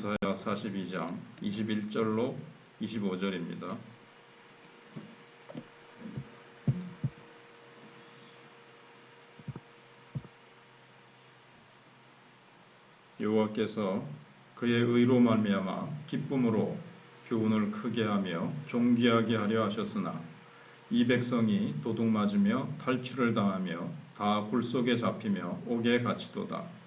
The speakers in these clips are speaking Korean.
이사야 42장 21절로 25절입니다. 여호와께서 그의 의로 말미암아 기쁨으로 교훈을 크게 하며 존귀하게 하려 하셨으나 이 백성이 도둑맞으며 탈취를 당하며 다 굴속에 잡히며 옥에 갇히도다.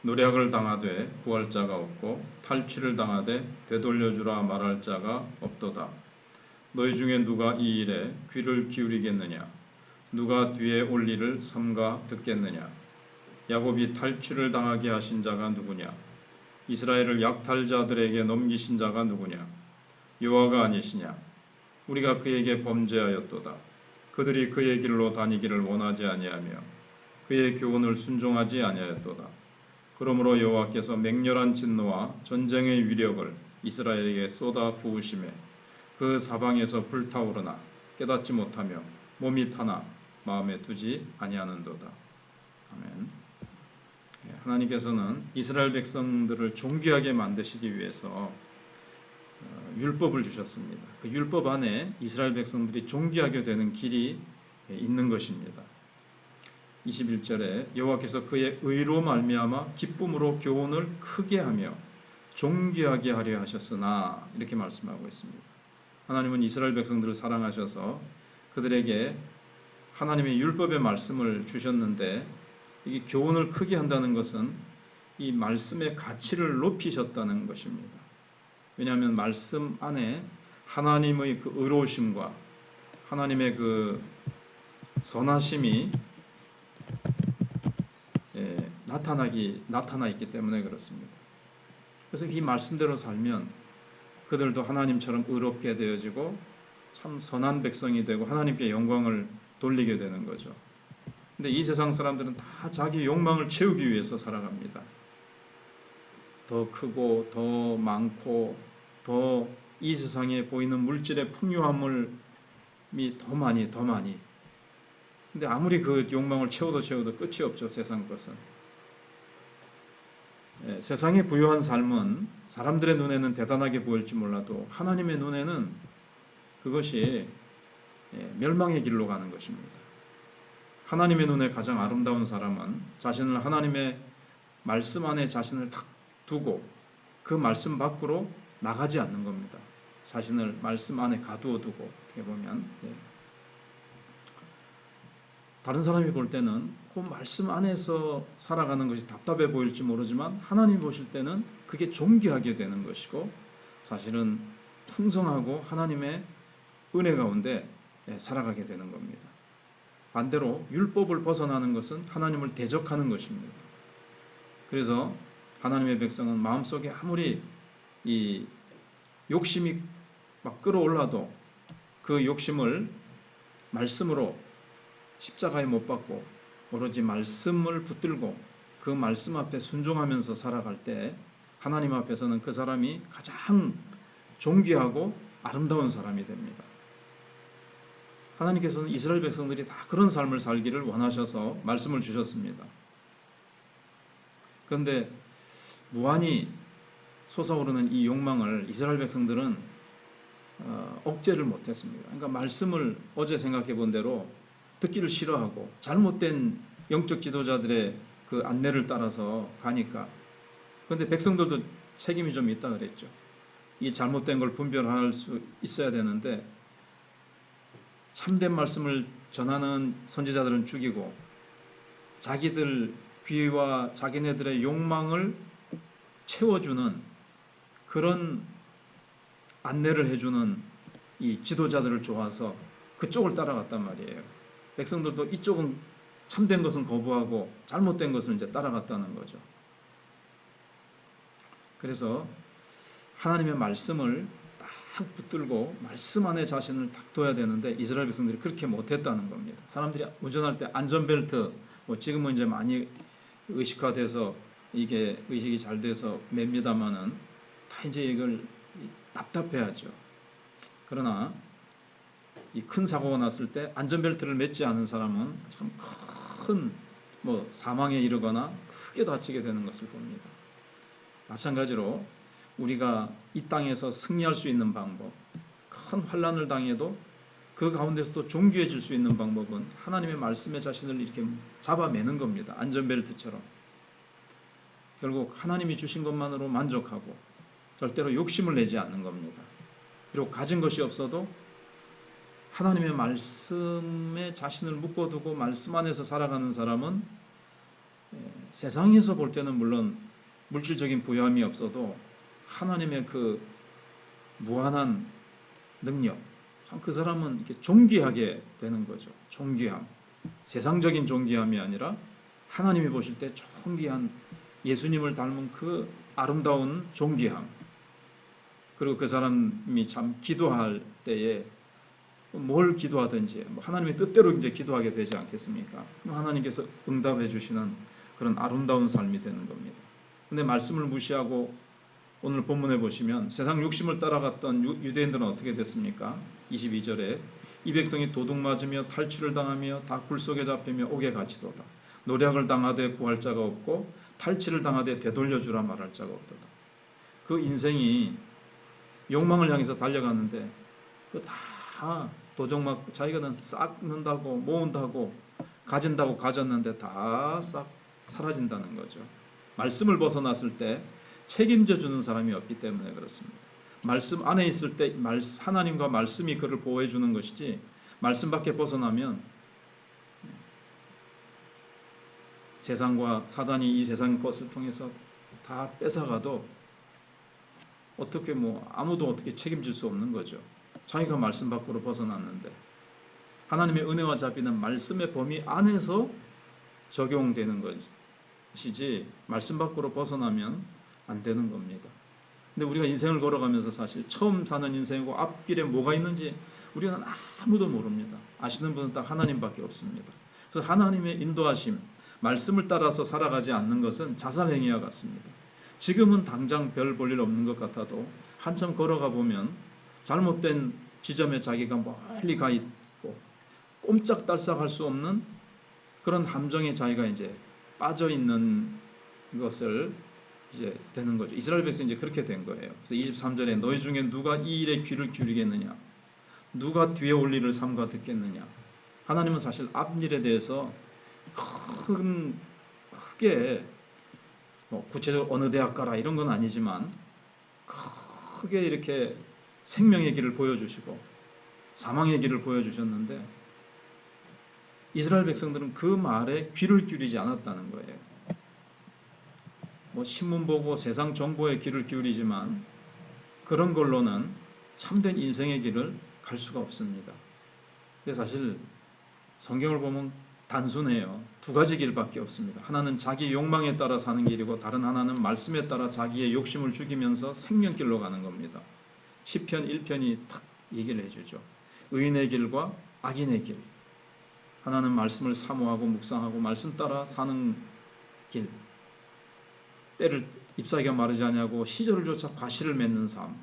노략을 당하되 구할 자가 없고 탈취를 당하되 되돌려주라 말할 자가 없도다. 너희 중에 누가 이 일에 귀를 기울이겠느냐? 누가 뒤에 올 일을 삼가 듣겠느냐? 야곱이 탈취를 당하게 하신 자가 누구냐? 이스라엘을 약탈자들에게 넘기신 자가 누구냐? 여호와가 아니시냐? 우리가 그에게 범죄하였도다. 그들이 그의 길로 다니기를 원하지 아니하며 그의 교훈을 순종하지 아니하였도다. 그러므로 여호와께서 맹렬한 진노와 전쟁의 위력을 이스라엘에게 쏟아 부으심에 그 사방에서 불타오르나 깨닫지 못하며 몸이 타나 마음에 두지 아니하는도다. 아멘. 하나님께서는 이스라엘 백성들을 존귀하게 만드시기 위해서 율법을 주셨습니다. 그 율법 안에 이스라엘 백성들이 존귀하게 되는 길이 있는 것입니다. 21절에 여호와께서 그의 의로 말미암아 기쁨으로 교훈을 크게 하며 존귀하게 하려 하셨으나 이렇게 말씀하고 있습니다. 하나님은 이스라엘 백성들을 사랑하셔서 그들에게 하나님의 율법의 말씀을 주셨는데 이게 교훈을 크게 한다는 것은 이 말씀의 가치를 높이셨다는 것입니다. 왜냐하면 말씀 안에 하나님의 그 의로우심과 하나님의 그 선하심이 나타나 있기 때문에 그렇습니다. 그래서 이 말씀대로 살면 그들도 하나님처럼 의롭게 되어지고 참 선한 백성이 되고 하나님께 영광을 돌리게 되는 거죠. 근데 이 세상 사람들은 다 자기 욕망을 채우기 위해서 살아갑니다. 더 크고 더 많고 더 이 세상에 보이는 물질의 풍요함이 더 많이 근데 아무리 그 욕망을 채워도 끝이 없죠. 세상 것은. 세상의 부유한 삶은 사람들의 눈에는 대단하게 보일지 몰라도 하나님의 눈에는 그것이 멸망의 길로 가는 것입니다. 하나님의 눈에 가장 아름다운 사람은 자신을 하나님의 말씀 안에 자신을 딱 두고 그 말씀 밖으로 나가지 않는 겁니다. 자신을 말씀 안에 가두어 두고 어떻게 보면 다른 사람이 볼 때는 그 말씀 안에서 살아가는 것이 답답해 보일지 모르지만 하나님 보실 때는 그게 존귀하게 되는 것이고 사실은 풍성하고 하나님의 은혜 가운데 살아가게 되는 겁니다. 반대로 율법을 벗어나는 것은 하나님을 대적하는 것입니다. 그래서 하나님의 백성은 마음속에 아무리 이 욕심이 막 끌어올라도 그 욕심을 말씀으로 십자가에 못 박고 오로지 말씀을 붙들고 그 말씀 앞에 순종하면서 살아갈 때 하나님 앞에서는 그 사람이 가장 존귀하고 아름다운 사람이 됩니다. 하나님께서는 이스라엘 백성들이 다 그런 삶을 살기를 원하셔서 말씀을 주셨습니다. 그런데 무한히 솟아오르는 이 욕망을 이스라엘 백성들은 억제를 못했습니다. 그러니까 말씀을 어제 생각해 본 대로 듣기를 싫어하고 잘못된 영적 지도자들의 그 안내를 따라서 가니까. 그런데 백성들도 책임이 좀 있다 그랬죠. 이 잘못된 걸 분별할 수 있어야 되는데 참된 말씀을 전하는 선지자들은 죽이고 자기들 귀와 자기네들의 욕망을 채워주는 그런 안내를 해주는 이 지도자들을 좋아서 그쪽을 따라갔단 말이에요. 백성들도 이쪽은 참된 것은 거부하고 잘못된 것을 이제 따라갔다는 거죠. 그래서 하나님의 말씀을 딱 붙들고 말씀 안에 자신을 딱 둬야 되는데 이스라엘 백성들이 그렇게 못했다는 겁니다. 사람들이 운전할 때 안전벨트 지금은 이제 많이 의식화돼서 이게 의식이 잘 돼서 맵니다마는 다 이제 이걸 답답해하죠. 그러나 이 큰 사고가 났을 때 안전벨트를 맸지 않은 사람은 참 큰 사망에 이르거나 크게 다치게 되는 것을 봅니다. 마찬가지로 우리가 이 땅에서 승리할 수 있는 방법, 큰 환난을 당해도 그 가운데서도 존귀해질 수 있는 방법은 하나님의 말씀에 자신을 이렇게 잡아매는 겁니다. 안전벨트처럼. 결국 하나님이 주신 것만으로 만족하고 절대로 욕심을 내지 않는 겁니다. 비록 가진 것이 없어도 하나님의 말씀에 자신을 묶어두고 말씀 안에서 살아가는 사람은 세상에서 볼 때는 물론 물질적인 부유함이 없어도 하나님의 그 무한한 능력, 참 그 사람은 이렇게 존귀하게 되는 거죠. 존귀함, 세상적인 존귀함이 아니라 하나님이 보실 때 존귀한 예수님을 닮은 그 아름다운 존귀함. 그리고 그 사람이 참 기도할 때에 뭘 기도하든지 하나님의 뜻대로 이제 기도하게 되지 않겠습니까? 하나님께서 응답해 주시는 그런 아름다운 삶이 되는 겁니다. 근데 말씀을 무시하고 오늘 본문에 보시면 세상 욕심을 따라갔던 유대인들은 어떻게 됐습니까? 22절에 이 백성이 도둑 맞으며 탈취를 당하며 다 굴속에 잡히며 옥에 갇히도다. 노략을 당하되 구할 자가 없고 탈취를 당하되 되돌려주라 말할 자가 없도다. 그 인생이 욕망을 향해서 달려가는데 그 다 도적 맞고 자기가 쌓는다고 모은다고 가진다고 가졌는데 다 싹 사라진다는 거죠. 말씀을 벗어났을 때 책임져 주는 사람이 없기 때문에 그렇습니다. 말씀 안에 있을 때 하나님과 말씀이 그를 보호해 주는 것이지 말씀 밖에 벗어나면 세상과 사단이 이 세상 것을 통해서 다 뺏어가도 어떻게 아무도 어떻게 책임질 수 없는 거죠. 자기가 말씀 밖으로 벗어났는데 하나님의 은혜와 자비는 말씀의 범위 안에서 적용되는 것이지 말씀 밖으로 벗어나면 안 되는 겁니다. 근데 우리가 인생을 걸어가면서 사실 처음 사는 인생이고 앞길에 뭐가 있는지 우리는 아무도 모릅니다. 아시는 분은 딱 하나님밖에 없습니다. 그래서 하나님의 인도하심, 말씀을 따라서 살아가지 않는 것은 자살행위와 같습니다. 지금은 당장 별 볼 일 없는 것 같아도 한참 걸어가 보면 잘못된 지점에 자기가 멀리 가 있고 꼼짝달싹할 수 없는 그런 함정에 자기가 이제 빠져 있는 것을 이제 되는 거죠. 이스라엘 백성이 이제 그렇게 된 거예요. 그래서 23절에 너희 중에 누가 이 일에 귀를 기울이겠느냐? 누가 뒤에 올 일을 삼가 듣겠느냐? 하나님은 사실 앞일에 대해서 크게 구체적으로 어느 대학 가라 이런 건 아니지만 크게 이렇게 생명의 길을 보여주시고 사망의 길을 보여주셨는데 이스라엘 백성들은 그 말에 귀를 기울이지 않았다는 거예요. 신문 보고 세상 정보에 귀를 기울이지만 그런 걸로는 참된 인생의 길을 갈 수가 없습니다. 사실 성경을 보면 단순해요. 두 가지 길밖에 없습니다. 하나는 자기 욕망에 따라 사는 길이고 다른 하나는 말씀에 따라 자기의 욕심을 죽이면서 생명길로 가는 겁니다. 시편 1편이 딱 얘기를 해주죠. 의인의 길과 악인의 길. 하나는 말씀을 사모하고 묵상하고 말씀 따라 사는 길. 때를 잎사귀가 마르지 않냐고 시절을 쫓아 과실을 맺는 삶.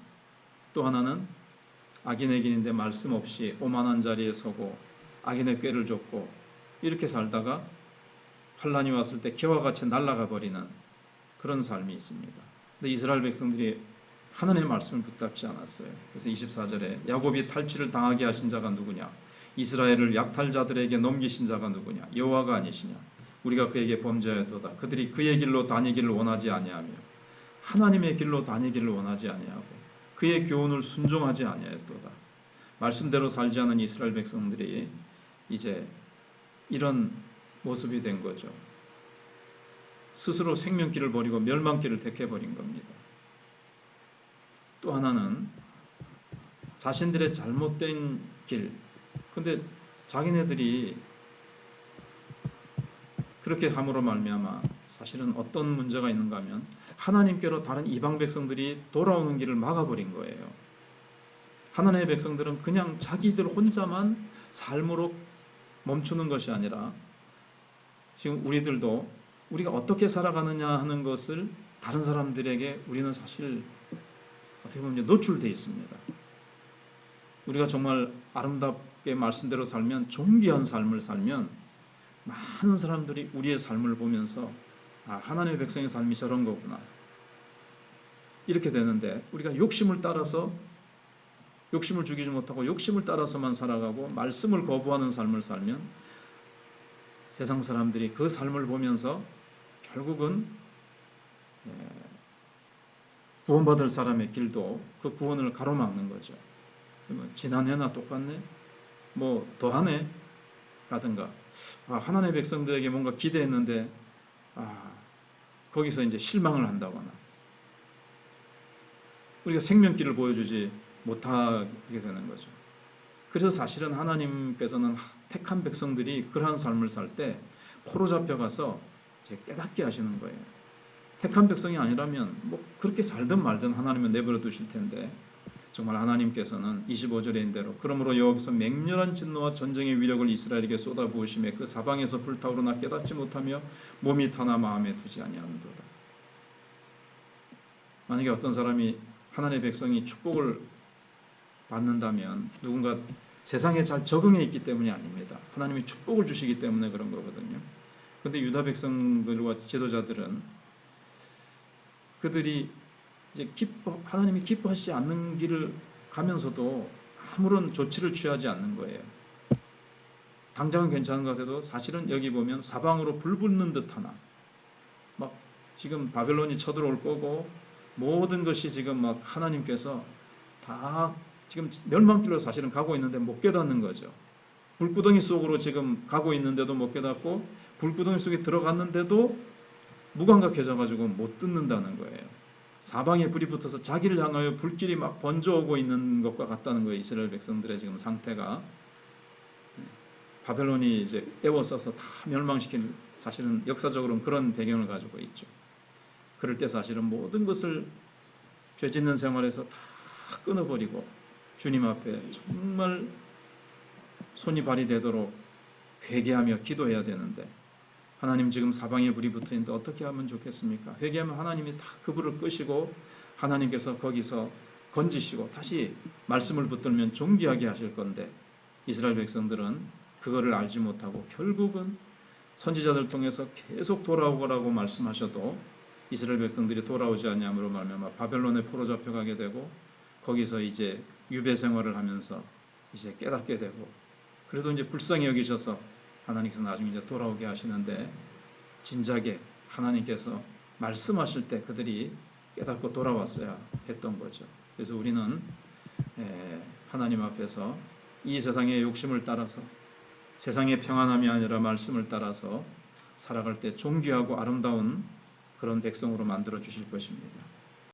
또 하나는 악인의 길인데 말씀 없이 오만한 자리에 서고 악인의 꾀를 쫓고 이렇게 살다가 환난이 왔을 때 개와 같이 날아가 버리는 그런 삶이 있습니다. 근데 이스라엘 백성들이 하나님의 말씀을 붙잡지 않았어요. 그래서 24절에 야곱이 탈취를 당하게 하신 자가 누구냐? 이스라엘을 약탈자들에게 넘기신 자가 누구냐? 여호와가 아니시냐? 우리가 그에게 범죄하였도다. 그들이 그의 길로 다니기를 원하지 아니하며 하나님의 길로 다니기를 원하지 아니하고 그의 교훈을 순종하지 아니하였도다. 말씀대로 살지 않은 이스라엘 백성들이 이제 이런 모습이 된 거죠. 스스로 생명길을 버리고 멸망길을 택해버린 겁니다. 또 하나는 자신들의 잘못된 길. 근데 자기네들이 그렇게 함으로 말미암아 사실은 어떤 문제가 있는가 하면 하나님께로 다른 이방 백성들이 돌아오는 길을 막아버린 거예요. 하나님의 백성들은 그냥 자기들 혼자만 삶으로 멈추는 것이 아니라 지금 우리들도 우리가 어떻게 살아가느냐 하는 것을 다른 사람들에게 우리는 사실 어떻게 보면 노출되어 있습니다. 우리가 정말 아름답게 말씀대로 살면 존귀한 삶을 살면 많은 사람들이 우리의 삶을 보면서 하나님의 백성의 삶이 저런 거구나. 이렇게 되는데 우리가 욕심을 따라서 욕심을 죽이지 못하고 욕심을 따라서만 살아가고 말씀을 거부하는 삶을 살면 세상 사람들이 그 삶을 보면서 결국은 구원받을 사람의 길도 그 구원을 가로막는 거죠. 지난해나 똑같네? 뭐 더하네? 라든가 하나님의 백성들에게 뭔가 기대했는데 거기서 이제 실망을 한다거나 우리가 생명길을 보여주지 못하게 되는 거죠. 그래서 사실은 하나님께서는 택한 백성들이 그러한 삶을 살 때 포로 잡혀가서 깨닫게 하시는 거예요. 택한 백성이 아니라면 뭐 그렇게 살든 말든 하나님은 내버려 두실 텐데 정말 하나님께서는 25절인 대로 그러므로 여호와께서 맹렬한 진노와 전쟁의 위력을 이스라엘에게 쏟아부으심에 그 사방에서 불타오르나 깨닫지 못하며 몸이 타나 마음에 두지 아니하는도다. 만약에 어떤 사람이 하나님의 백성이 축복을 받는다면 누군가 세상에 잘 적응해 있기 때문이 아닙니다. 하나님이 축복을 주시기 때문에 그런 거거든요. 그런데 유다 백성들과 지도자들은 그들이 이제 하나님이 기뻐하시지 않는 길을 가면서도 아무런 조치를 취하지 않는 거예요. 당장은 괜찮은 것 같아도 사실은 여기 보면 사방으로 불 붙는 듯하나 막 지금 바벨론이 쳐들어올 거고 모든 것이 지금 막 하나님께서 다 지금 멸망길로 사실은 가고 있는데 못 깨닫는 거죠. 불구덩이 속으로 지금 가고 있는데도 못 깨닫고 불구덩이 속에 들어갔는데도 무감각해져 가지고 못 듣는다는 거예요. 사방에 불이 붙어서 자기를 향하여 불길이 막 번져오고 있는 것과 같다는 거예요. 이스라엘 백성들의 지금 상태가 바벨론이 이제 에워싸서 다 멸망시킨 사실은 역사적으로는 그런 배경을 가지고 있죠. 그럴 때 사실은 모든 것을 죄 짓는 생활에서 다 끊어버리고 주님 앞에 정말 손이 발이 되도록 회개하며 기도해야 되는데 하나님 지금 사방에 불이 붙어 있는데 어떻게 하면 좋겠습니까? 회개하면 하나님이 다 그 불을 끄시고 하나님께서 거기서 건지시고 다시 말씀을 붙들면 존귀하게 하실 건데 이스라엘 백성들은 그거를 알지 못하고 결국은 선지자들 통해서 계속 돌아오라고 말씀하셔도 이스라엘 백성들이 돌아오지 않냐므로 말미암아 바벨론에 포로 잡혀가게 되고 거기서 이제 유배 생활을 하면서 이제 깨닫게 되고 그래도 이제 불쌍히 여기셔서 하나님께서 나중에 이제 돌아오게 하시는데 진작에 하나님께서 말씀하실 때 그들이 깨닫고 돌아왔어야 했던 거죠. 그래서 우리는 하나님 앞에서 이 세상의 욕심을 따라서 세상의 평안함이 아니라 말씀을 따라서 살아갈 때 존귀하고 아름다운 그런 백성으로 만들어 주실 것입니다.